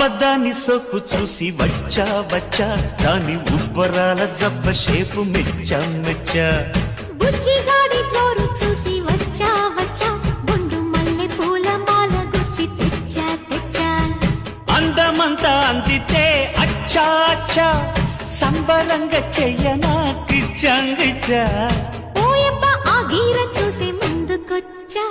అబద్ధాన్ని సొక్కు చూసి వచ్చా వచ్చా, దాని ఉబ్బరాల జబ్బ షేపు మెచ్చా మెచ్చా. బుజ్జిగాడి జోరు చూసి వచ్చా వచ్చా, గుండు మల్లె పూల మాల గుచ్చి తెచ్చా తెచ్చా. అందమంతా అందితే అచ్చా అచ్చా, సంబరంగా చెయ్యనా కిచ్చంగిచ్చా. ఓయబ్బ ఆ గీర చూసి ముందుకొచ్చా.